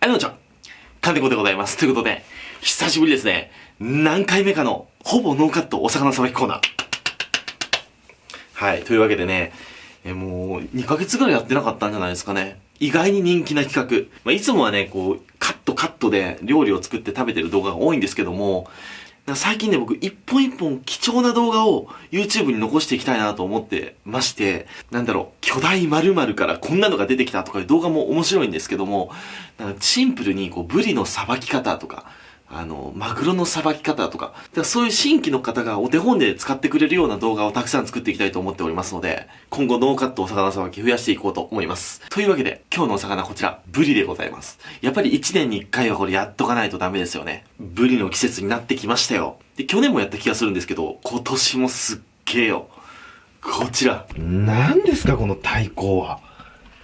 はい、どうもちゃん。金子でございます。ということで、久しぶりですね。何回目かの、ほぼノーカットお魚さばきコーナー。はい、というわけでね、もう、2ヶ月ぐらいやってなかったんじゃないですかね。意外に人気な企画。いつもはね、カットで料理を作って食べてる動画が多いんですけども、最近ね、僕、一本一本貴重な動画を YouTube に残していきたいなと思ってまして、巨大〇〇からこんなのが出てきたとかいう動画も面白いんですけども、シンプルにブリのさばき方とか、マグロのさばき方とか、そういう新規の方がお手本で使ってくれるような動画をたくさん作っていきたいと思っておりますので、今後ノーカットお魚さばき増やしていこうと思います。というわけで、今日のお魚こちら、ブリでございます。やっぱり1年に1回はこれやっとかないとダメですよね。ブリの季節になってきましたよ。で、去年もやった気がするんですけど、今年もすっげえよ。こちら。何ですかこの太鼓は。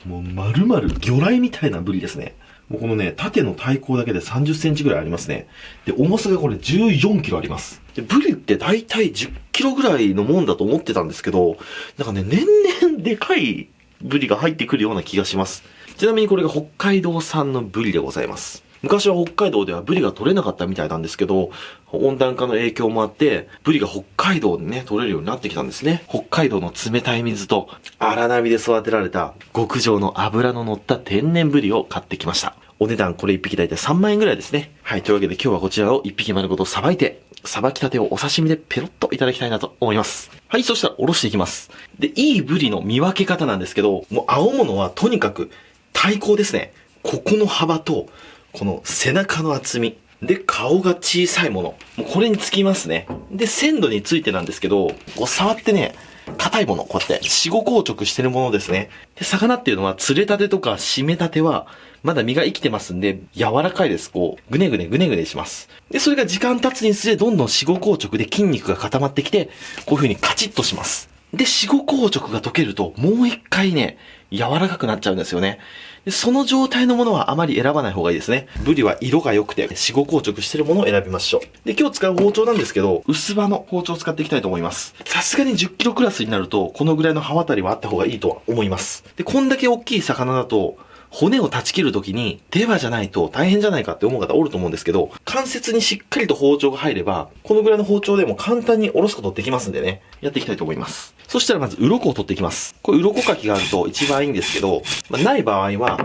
もう丸々魚雷みたいなブリですね。もうこのね、縦の体高だけで30センチぐらいありますね。で、重さがこれ14キロあります。で、ブリって大体10キロぐらいのもんだと思ってたんですけど、年々でかいブリが入ってくるような気がします。ちなみにこれが北海道産のブリでございます。昔は北海道ではブリが取れなかったみたいなんですけど、温暖化の影響もあって、ブリが北海道でね、取れるようになってきたんですね。北海道の冷たい水と荒波で育てられた極上の脂の乗った天然ブリを買ってきました。お値段これ1匹大体3万円ぐらいですね。はい、というわけで今日はこちらを1匹丸ごとさばいて、さばきたてをお刺身でペロッといただきたいなと思います。はい、そしたらおろしていきます。で、いいブリの見分け方なんですけど、もう青物はとにかく体高ですね。ここの幅と、この背中の厚み。で、顔が小さいもの。もうこれにつきますね。で、鮮度についてなんですけど、触ってね、硬いもの、こうやって、死後硬直してるものですね。で、魚っていうのは、釣れたてとか締めたては、まだ身が生きてますんで、柔らかいです。ぐねぐねします。で、それが時間経つにつれ、どんどん死後硬直で筋肉が固まってきて、こういう風にカチッとします。で、死後硬直が解けると、もう一回ね、柔らかくなっちゃうんですよね。で、その状態のものはあまり選ばない方がいいですね。ブリは色が良くて、死後硬直してるものを選びましょう。で、今日使う包丁なんですけど、薄刃の包丁を使っていきたいと思います。さすがに10キロクラスになると、このぐらいの刃渡りはあった方がいいとは思います。で、こんだけ大きい魚だと、骨を断ち切るときに、手羽じゃないと大変じゃないかって思う方おると思うんですけど、関節にしっかりと包丁が入れば、このぐらいの包丁でも簡単におろすことできますんでね、やっていきたいと思います。そしたらまず、鱗を取っていきます。これ、鱗かきがあると一番いいんですけど、ない場合は、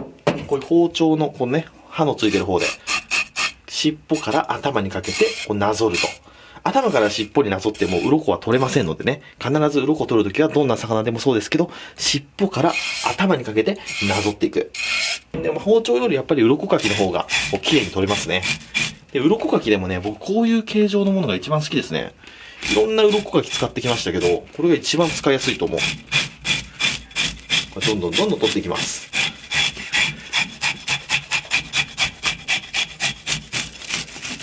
こういう包丁の、刃のついてる方で、尻尾から頭にかけて、なぞると。頭から尻尾になぞっても鱗は取れませんのでね。必ず鱗を取るときはどんな魚でもそうですけど、尻尾から頭にかけてなぞっていく。でも包丁よりやっぱり鱗かきの方が綺麗に取れますね。で、鱗かきでもね、僕こういう形状のものが一番好きですね。いろんな鱗かき使ってきましたけど、これが一番使いやすいと思う。これどんどん取っていきます。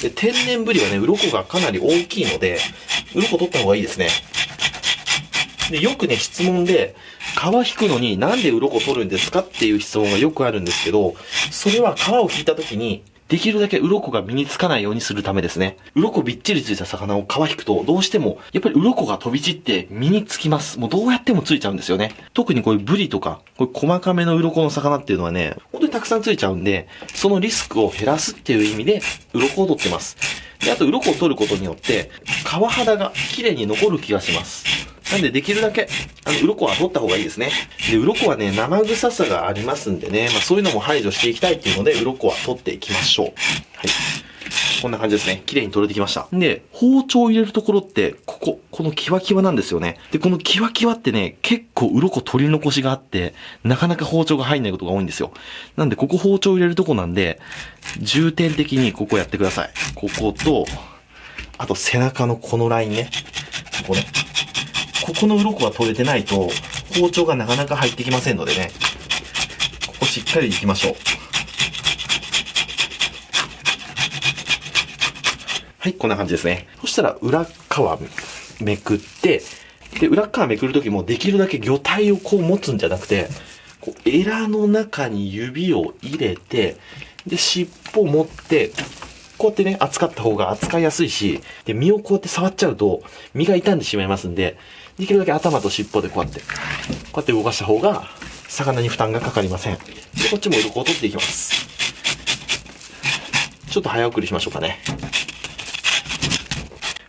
で、天然ブリはね、鱗がかなり大きいので、鱗取った方がいいですね。で、よくね、質問で、皮引くのになんで鱗取るんですかっていう質問がよくあるんですけど、それは皮を引いた時に、できるだけ鱗が身につかないようにするためですね。鱗びっちりついた魚を皮引くと、どうしても、やっぱり鱗が飛び散って身につきます。もうどうやってもついちゃうんですよね。特にこういうブリとか、こういう細かめの鱗の魚っていうのはね、本当にたくさんついちゃうんで、そのリスクを減らすっていう意味で、鱗を取ってます。で、あと鱗を取ることによって、皮肌が綺麗に残る気がします。なんでできるだけ、鱗は取った方がいいですね。で、鱗はね、生臭さがありますんでね、そういうのも排除していきたいっていうので、鱗は取っていきましょう。はい。こんな感じですね。綺麗に取れてきました。で、包丁を入れるところって、このキワキワなんですよね。で、このキワキワってね、結構鱗取り残しがあって、なかなか包丁が入んないことが多いんですよ。なんで、ここ包丁を入れるとこなんで、重点的にここやってください。ここと、あと背中のこのラインね。ここね。ここの鱗が取れてないと、包丁がなかなか入ってきませんのでね。ここしっかりいきましょう。はい、こんな感じですね。そしたら裏側めくって、で、裏側めくるときもできるだけ魚体を持つんじゃなくて、エラの中に指を入れて、で、尻尾を持って、こうやってね、扱った方が扱いやすいし、で、身をこうやって触っちゃうと、身が傷んでしまいますんで、できるだけ頭と尻尾でこうやって動かした方が、魚に負担がかかりません。で、こっちも鱗を取っていきます。ちょっと早送りしましょうかね。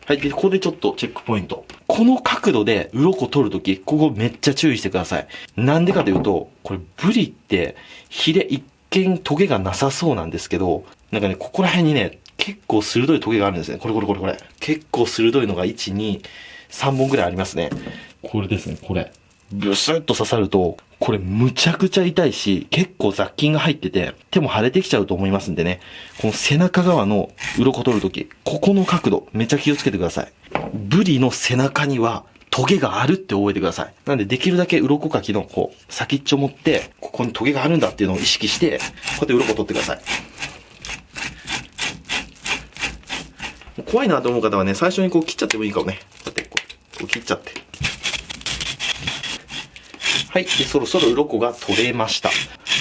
はい。で、ここでちょっとチェックポイント。この角度で鱗取るとき、ここめっちゃ注意してください。なんでかというと、これブリってヒレ一見トゲがなさそうなんですけど、なんかね、ここら辺にね、結構鋭いトゲがあるんですね。これ。結構鋭いのが1、2、3本ぐらいありますね。これですね、これ。ブスッと刺さると、これむちゃくちゃ痛いし、結構雑菌が入ってて、手も腫れてきちゃうと思いますんでね。この背中側の鱗取るとき、ここの角度、めちゃ気をつけてください。ブリの背中にはトゲがあるって覚えてください。なんでできるだけ鱗かきのこう、先っちょ持って、ここにトゲがあるんだっていうのを意識して、こうやって鱗取ってください。怖いなと思う方はね、最初にこう切っちゃってもいいかもね。こうやってこう切っちゃって。はい。で、そろそろ鱗が取れました。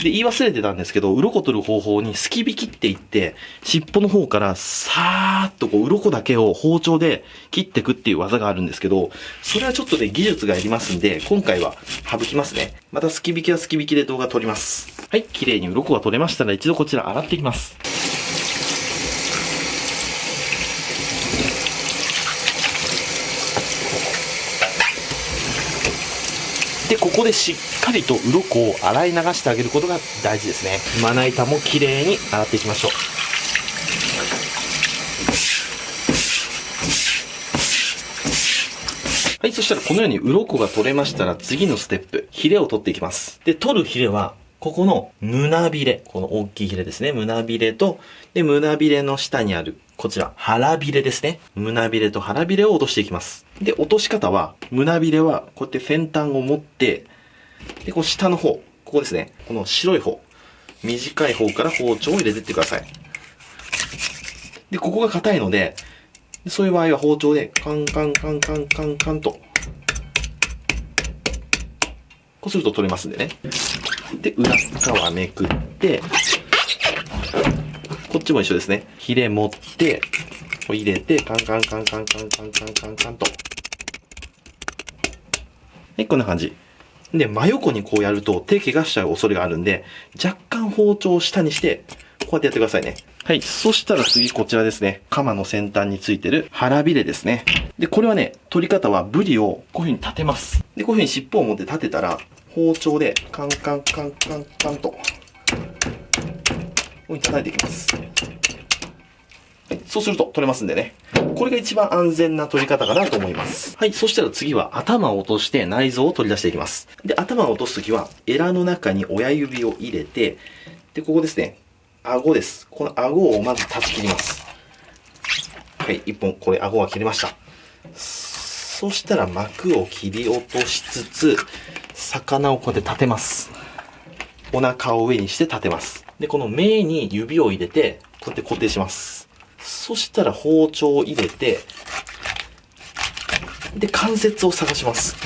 で、言い忘れてたんですけど、鱗取る方法にすき引きって言って、尻尾の方からさーっとこう、鱗だけを包丁で切っていくっていう技があるんですけど、それはちょっとね、技術がいりますんで、今回は省きますね。またすき引きはすき引きで動画撮ります。はい。綺麗に鱗が取れましたら、一度こちら洗っていきます。で、ここでしっかりと鱗を洗い流してあげることが大事ですね。まな板もきれいに洗っていきましょう。はい、そしたらこのように鱗が取れましたら次のステップ、ヒレを取っていきます。で、取るヒレは、ここの胸びれ、この大きいヒレですね。胸びれと、で、胸びれの下にある、こちら、腹びれですね。胸びれと腹びれを落としていきます。で、落とし方は、胸びれは、こうやって先端を持って、で、こう下の方、ここですね。この白い方、短い方から包丁を入れていってください。で、ここが硬いので、そういう場合は包丁で、カンカンカンカンカンカンと、こうすると取れますんでね。で、裏側めくって、こっちも一緒ですね。ヒレ持って、こう入れて、カンカンカンカンカンカンカンカンカンと。はい、こんな感じ。で、真横にこうやると手怪我しちゃう恐れがあるんで、若干包丁を下にして、こうやってやってくださいね。はい。そしたら次こちらですね。鎌の先端についてる腹びれですね。で、これはね、取り方はブリをこういう風に立てます。で、こういう風に尻尾を持って立てたら、包丁でカンカンカンカンカンと、こういう風に叩いていきます。はい。そうすると取れますんでね。これが一番安全な取り方かなと思います。はい。そしたら次は頭を落として内臓を取り出していきます。で、頭を落とすときは、エラの中に親指を入れて、で、ここですね。顎です。この顎をまず断ち切ります。はい。一本、これ顎が切れました。そしたら膜を切り落としつつ、魚をこうやって立てます。お腹を上にして立てます。で、この目に指を入れて、こうやって固定します。そしたら包丁を入れて、で、関節を探します。こ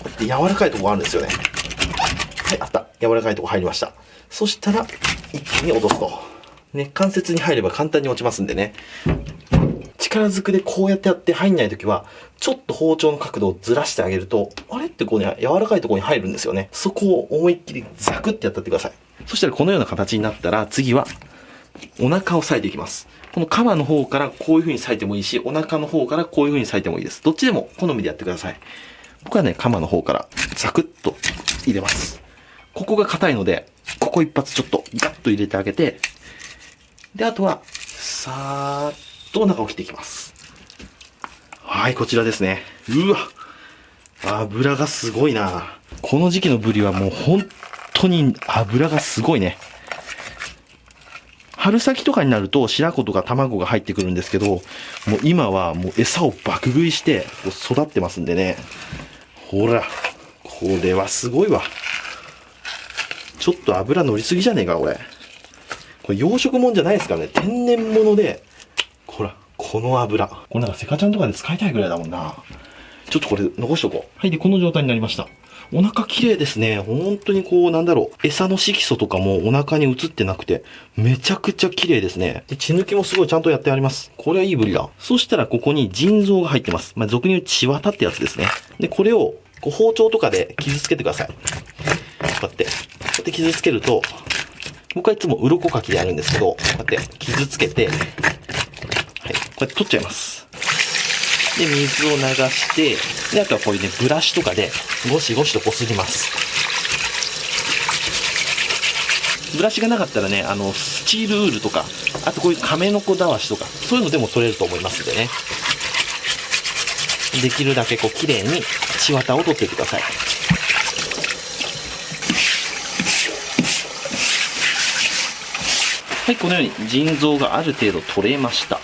うやって柔らかいところがあるんですよね。はい、あった。柔らかいところ入りました。そしたら、一気に落とすと。ね、関節に入れば簡単に落ちますんでね。力ずくでこうやってやって入んないときは、ちょっと包丁の角度をずらしてあげると、あれってこうね、柔らかいところに入るんですよね。そこを思いっきりザクってやってってください。そしたらこのような形になったら、次は、お腹を裂いていきます。このカマの方からこういう風に裂いてもいいし、お腹の方からこういう風に裂いてもいいです。どっちでも好みでやってください。僕はね、カマの方からザクッと入れます。ここが硬いので、ここ一発ちょっとガッと入れてあげて、で、あとは、さーっとお腹を切っていきます。はい、こちらですね。うわ、油がすごいな。この時期のブリはもう本当に油がすごいね。春先とかになると白子とか卵が入ってくるんですけど、もう今はもう餌を爆食いして育ってますんでね。ほら、これはすごいわ。ちょっと油乗りすぎじゃねえか、これ。これ養殖もんじゃないですからね。天然物で、ほら、この油。これなんかセカちゃんとかで使いたいぐらいだもんな。ちょっとこれ残しとこう。はい、で、この状態になりました。お腹綺麗ですね。本当にこう、なんだろう。餌の色素とかもお腹に映ってなくて、めちゃくちゃ綺麗ですね。で、血抜きもすごいちゃんとやってあります。これはいいブリだ。そしたらここに腎臓が入ってます。俗に言う血綿ってやつですね。で、これをこう包丁とかで傷つけてください。こうやって傷つけると、僕はいつも鱗かきでやるんですけど、こうやって傷つけて、はい、こうやって取っちゃいます。で、水を流して、で、あとはこういうね、ブラシとかでゴシゴシとこすります。ブラシがなかったらね、スチールウールとか、あとこういう亀の子だわしとか、そういうのでも取れると思いますんでね。できるだけこう綺麗に血綿を取ってください。はい、このように腎臓がある程度取れました。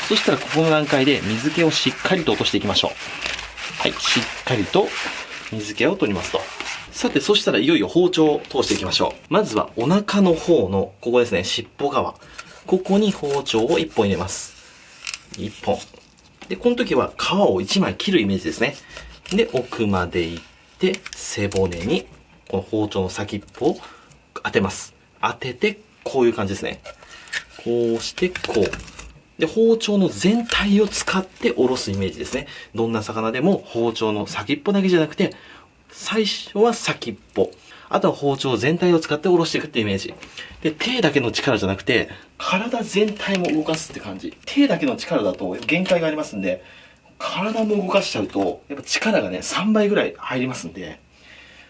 そしたらここの段階で水気をしっかりと落としていきましょう。はい、しっかりと水気を取りますと。さて、そしたらいよいよ包丁を通していきましょう。まずはお腹の方の、ここですね、尻尾側。ここに包丁を1本入れます。1本。で、この時は皮を1枚切るイメージですね。で、奥まで行って、背骨に、この包丁の先っぽを当てます。当てて、こういう感じですね。こうして、こう。で、包丁の全体を使っておろすイメージですね。どんな魚でも包丁の先っぽだけじゃなくて、最初は先っぽ。あとは包丁全体を使っておろしていくってイメージ。で、手だけの力じゃなくて、体全体も動かすって感じ。手だけの力だと限界がありますんで、体も動かしちゃうと、やっぱ力がね、3倍ぐらい入りますんで、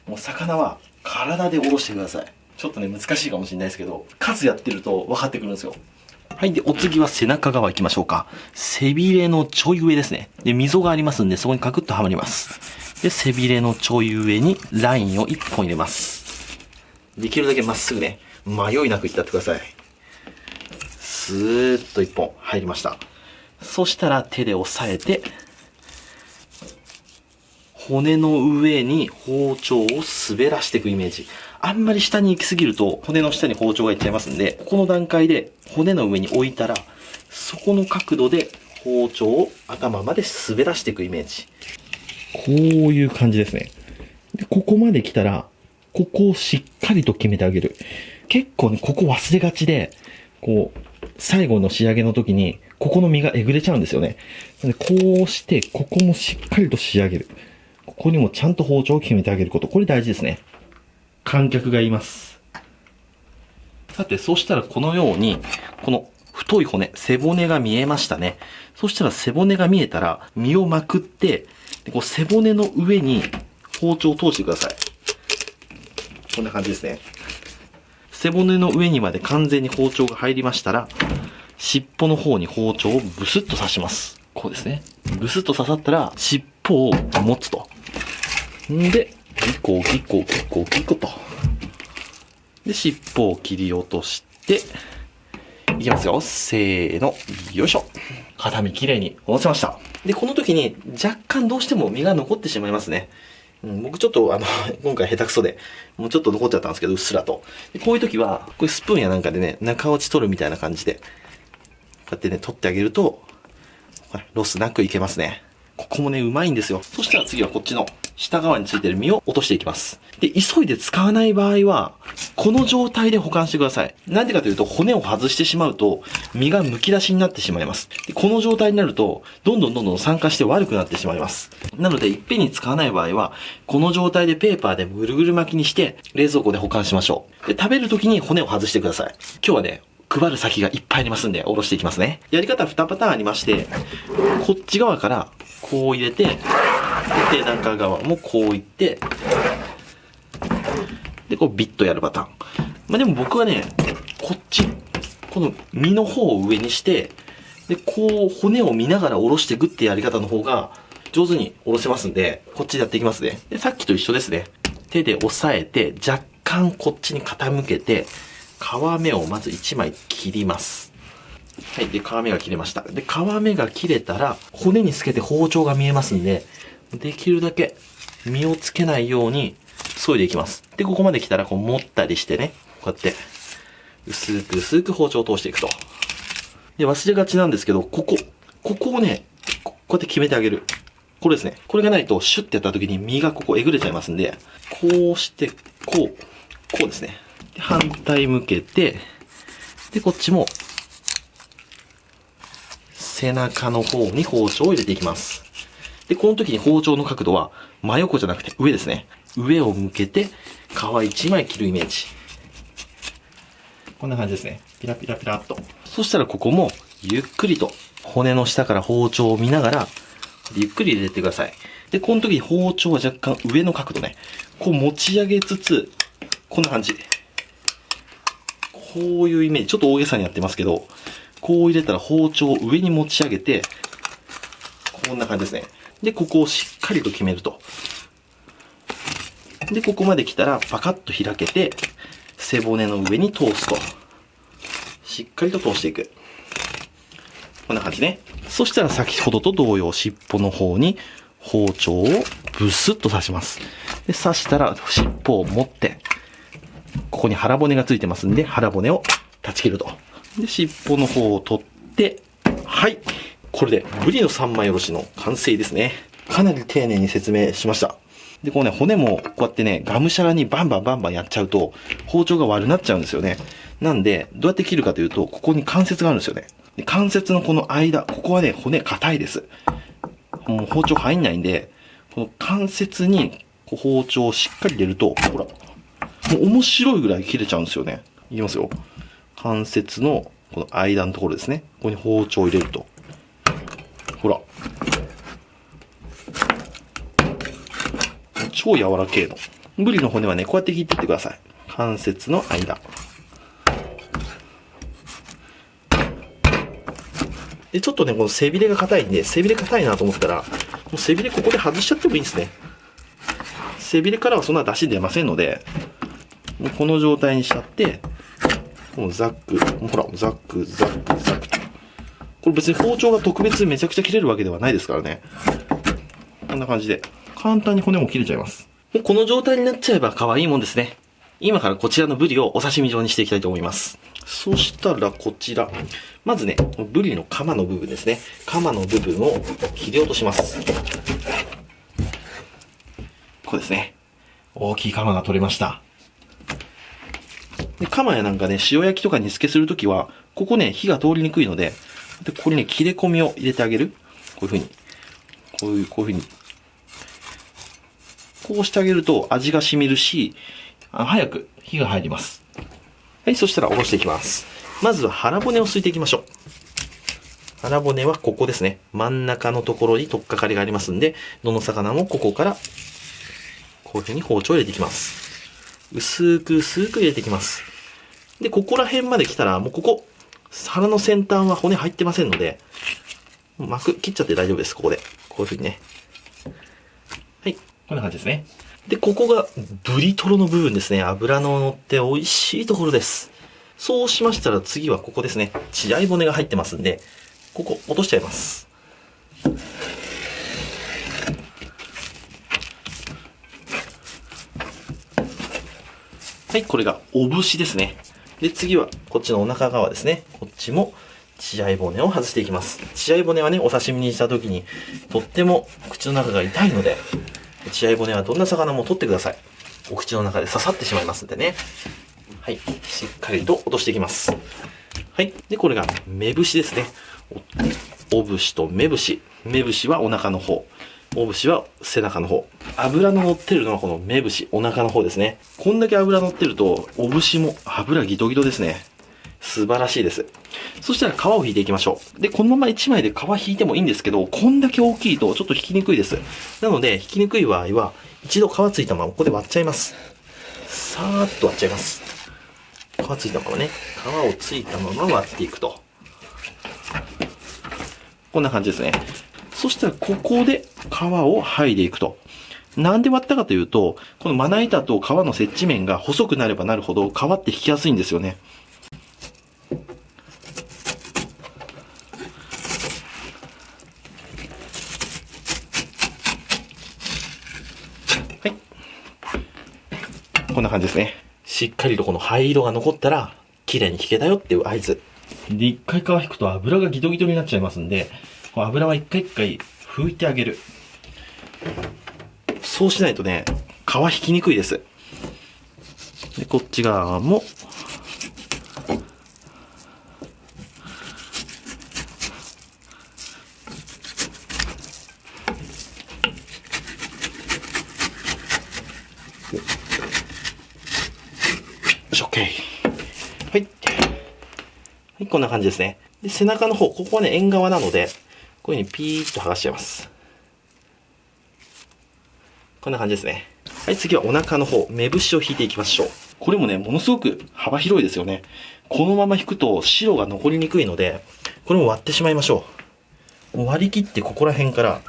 もう魚は体でおろしてください。ちょっとね、難しいかもしれないですけど、数やってると分かってくるんですよ。はい。で、お次は背中側行きましょうか。背びれのちょい上ですね。で、溝がありますんで、そこにカクッとはまります。で、背びれのちょい上にラインを1本入れます。できるだけまっすぐね、迷いなくいってやってください。スーッと1本入りました。そしたら手で押さえて、骨の上に包丁を滑らしていくイメージ。あんまり下に行き過ぎると骨の下に包丁がいっちゃいますんで、この段階で骨の上に置いたら、そこの角度で包丁を頭まで滑らしていくイメージ。こういう感じですね。で、ここまで来たら、ここをしっかりと決めてあげる。結構ね、ここ忘れがちで、こう、最後の仕上げの時に、ここの身がえぐれちゃうんですよね。なのでこうして、ここもしっかりと仕上げる。ここにもちゃんと包丁を決めてあげること。これ大事ですね。観客がいます。さて、そうしたらこのように、この太い骨、背骨が見えましたね。そしたら背骨が見えたら、身をまくって、でこう背骨の上に包丁を通してください。こんな感じですね。背骨の上にまで完全に包丁が入りましたら、尻尾の方に包丁をブスッと刺します。こうですね。ブスッと刺さったら、尻尾を持つと。んで、ギコギコギコギコと。で、尻尾を切り落として、いきますよ。せーの。よいしょ。片身きれいにおろせました。で、この時に若干どうしても身が残ってしまいますね。僕ちょっと今回下手くそで、もうちょっと残っちゃったんですけど、うっすらと。でこういう時は、これスプーンやなんかでね、中落ち取るみたいな感じで、こうやってね、取ってあげると、ロスなくいけますね。ここもね、うまいんですよ。そしたら次はこっちの下側についてる身を落としていきます。で、急いで使わない場合は、この状態で保管してください。なんでかというと、骨を外してしまうと、身が剥き出しになってしまいます。でこの状態になると、どんどん酸化して悪くなってしまいます。なので、いっぺんに使わない場合は、この状態でペーパーでぐるぐる巻きにして、冷蔵庫で保管しましょう。で、食べる時に骨を外してください。今日はね、配る先がいっぱいありますんで、おろしていきますね。やり方は2パターンありまして、こっち側からこう入れて、で、手中側もこういって、で、こうビッとやるパターン。まあ、でも僕はね、こっち、この身の方を上にして、で、こう骨を見ながらおろしていくってやり方の方が上手におろせますんで、こっちでやっていきますね。で、さっきと一緒ですね。手で押さえて、若干こっちに傾けて、皮目をまず1枚切ります。はい。で、皮目が切れました。で、皮目が切れたら、骨につけて包丁が見えますんで、できるだけ身をつけないように削いでいきます。で、ここまで来たら、こう持ったりしてね、こうやって、薄く包丁を通していくと。で、忘れがちなんですけど、ここをね、こうやって決めてあげる。これですね。これがないと、シュッてやった時に身がここえぐれちゃいますんで、こうして、こうですね。反対向けて、で、こっちも、背中の方に包丁を入れていきます。で、この時に包丁の角度は、真横じゃなくて上ですね。上を向けて、皮1枚切るイメージ。こんな感じですね。ピラピラピラっと。そしたらここも、ゆっくりと、骨の下から包丁を見ながら、ゆっくり入れてください。で、この時に包丁は若干上の角度ね、こう持ち上げつつ、こんな感じ。こういうイメージ。ちょっと大げさにやってますけど、こう入れたら包丁を上に持ち上げて、こんな感じですね。で、ここをしっかりと決めると。で、ここまで来たらパカッと開けて、背骨の上に通すと。しっかりと通していく。こんな感じね。そしたら先ほどと同様、尻尾の方に包丁をブスッと刺します。で、刺したら尻尾を持って、ここに腹骨がついてますんで、腹骨を断ち切ると。で、尻尾の方を取って、はい。これで、ブリの三枚おろしの完成ですね。かなり丁寧に説明しました。で、こうね、骨もこうやってね、がむしゃらにバンバンバンバンやっちゃうと、包丁が悪くなっちゃうんですよね。なんで、どうやって切るかというと、ここに関節があるんですよね。で関節のこの間、ここはね、骨硬いです。もう包丁入んないんで、この関節にこう包丁をしっかり入れると、ほら、もう面白いぐらい切れちゃうんですよね。いきますよ。関節のこの間のところですね。ここに包丁を入れると。ほら。超柔らけえの。ブリの骨はね、こうやって切っていってください。関節の間。で、ちょっとね、この背びれが硬いんで、背びれ硬いなと思ったら、もう背びれここで外しちゃってもいいんですね。背びれからはそんな出汁出ませんので、もうこの状態にしちゃって、もうザック、もうほら、ザック、ザック、ザックと。これ別に包丁が特別めちゃくちゃ切れるわけではないですからね。こんな感じで、簡単に骨も切れちゃいます。もうこの状態になっちゃえば可愛いもんですね。今からこちらのブリをお刺身状にしていきたいと思います。そしたらこちら。まずね、ブリのカマの部分ですね。カマの部分を切り落とします。こうですね。大きいカマが取れました。で、カマやなんかね、塩焼きとか煮付けするときは、ここね、火が通りにくいので、で、ここにね、切れ込みを入れてあげる。こういう風に。こういう風に。こうしてあげると味が染みるし、早く火が入ります。はい、そしたらおろしていきます。まずは腹骨をすいていきましょう。腹骨はここですね。真ん中のところに取っかかりがありますんで、どの魚もここから、こういう風に包丁を入れていきます。薄く薄く入れていきます。で、ここら辺まで来たら、もうここ、腹の先端は骨入ってませんので、膜切っちゃって大丈夫です、ここで。こういう風にね。はい、こんな感じですね。で、ここがブリトロの部分ですね。脂の乗って美味しいところです。そうしましたら次はここですね。血合い骨が入ってますんで、ここ落としちゃいます。はい、これがお節ですね。で、次はこっちのお腹側ですね。こっちも血合い骨を外していきます。血合い骨はね、お刺身にした時にとっても口の中が痛いので、血合い骨はどんな魚も取ってください。お口の中で刺さってしまいますんでね。はい。しっかりと落としていきます。はい。で、これが目節ですね。お節と目節。目節はお腹の方。お節は背中の方。脂の乗ってるのはこの目節、お腹の方ですね。こんだけ脂乗ってると、お節も脂ギトギトですね。素晴らしいです。そしたら皮を引いていきましょう。で、このまま1枚で皮引いてもいいんですけど、こんだけ大きいとちょっと引きにくいです。なので、引きにくい場合は、一度皮ついたままここで割っちゃいます。さーっと割っちゃいます。皮ついたままね、皮をついたまま割っていくと。こんな感じですね。そしたら、ここで皮を剥いでいくと。なんで割ったかというと、このまな板と皮の接地面が細くなればなるほど、皮って引きやすいんですよね。はい。こんな感じですね。しっかりとこの灰色が残ったら、綺麗に引けたよっていう合図。で、一回皮引くと油がギトギトになっちゃいますんで、油は一回一回拭いてあげる。そうしないとね、皮引きにくいです。で、こっち側も、よし、OK。はい。はい、こんな感じですね。で、背中の方、ここはね、縁側なので、こういう風にピーッと剥がしちゃいます。こんな感じですね。はい、次はお腹の方、目節を引いていきましょう。これもね、ものすごく幅広いですよね。このまま引くと白が残りにくいので、これも割ってしまいましょう。もう割り切ってここら辺から、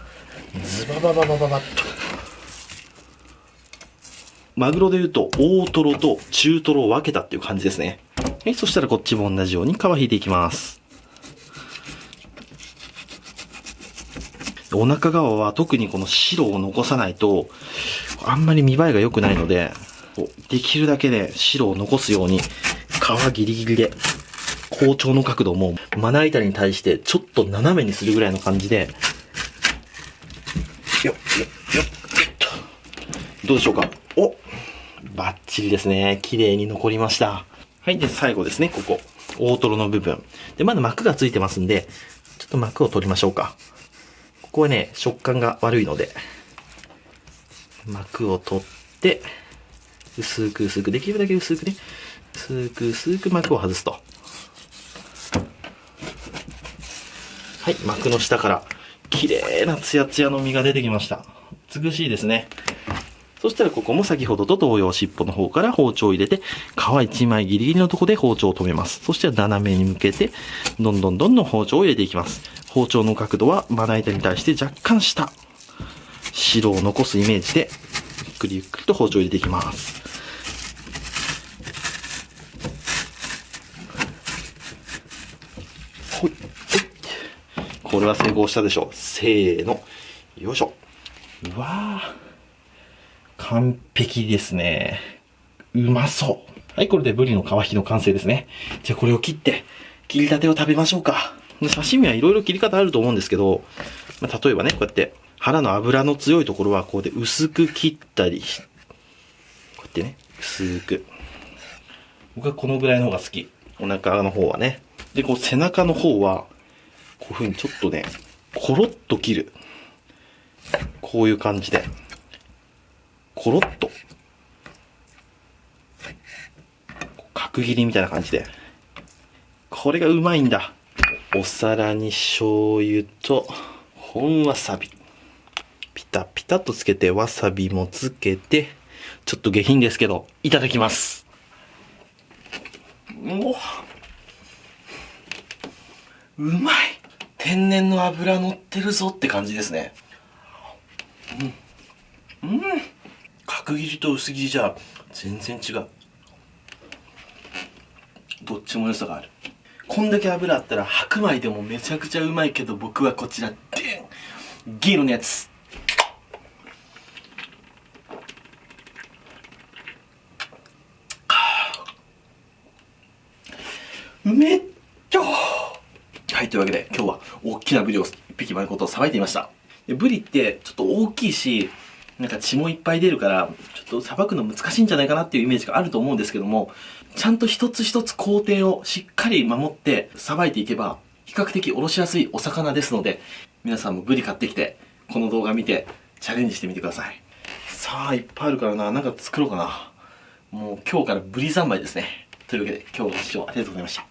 ズババババババッと。マグロで言うと、大トロと中トロを分けたっていう感じですね。はい、そしたらこっちも同じように皮引いていきます。お腹側は特にこの白を残さないと、あんまり見栄えが良くないので、できるだけね、白を残すように、皮ギリギリで、包丁の角度も、まな板に対してちょっと斜めにするぐらいの感じで、よっ、よっ、よっ、よっと。どうでしょうか？お！バッチリですね。綺麗に残りました。はい、で、最後ですね、ここ。大トロの部分。で、まだ膜がついてますんで、ちょっと膜を取りましょうか。ここはね、食感が悪いので、膜を取って、薄く薄く、できるだけ薄くね、薄く薄く膜を外すと。はい、膜の下から、綺麗なツヤツヤの身が出てきました。美しいですね。そしたらここも先ほどと同様、尻尾の方から包丁を入れて、皮一枚ギリギリのところで包丁を止めます。そして斜めに向けて、どんどんどんどん包丁を入れていきます。包丁の角度はまな板に対して若干下。白を残すイメージで、ゆっくりゆっくりと包丁を入れていきます。ほい。これは成功したでしょう。せーの。よいしょ。うわー。完璧ですね。うまそう。はい、これでブリの皮引きの完成ですね。じゃあこれを切って、切りたてを食べましょうか。刺身はいろいろ切り方あると思うんですけど、例えばね、こうやって、腹の脂の強いところはこうで薄く切ったり、こうやってね、薄く。僕はこのぐらいの方が好き。お腹の方はね。で、こう背中の方は、こういう風にちょっとね、コロッと切る。こういう感じで。コロッと。角切りみたいな感じで。これがうまいんだ。お皿に醤油と本わさび。ピタピタとつけて、わさびもつけて、ちょっと下品ですけど、いただきます。うまい。天然の脂乗ってるぞって感じですね。角切りと薄切りじゃ全然違う。どっちも良さがある。こんだけ脂あったら白米でもめちゃくちゃうまいけど、僕はこちらギロのやつ。うめっちゃ。はい、というわけで今日は大きなブリを一匹丸ごとさばいてみました。でブリってちょっと大きいし、なんか血もいっぱい出るから、ちょっとさばくの難しいんじゃないかなっていうイメージがあると思うんですけども、ちゃんと一つ一つ工程をしっかり守ってさばいていけば、比較的おろしやすいお魚ですので、皆さんもブリ買ってきて、この動画見てチャレンジしてみてください。さあ、いっぱいあるからな、なんか作ろうかな。もう今日からブリ三昧ですね。というわけで今日ご視聴ありがとうございました。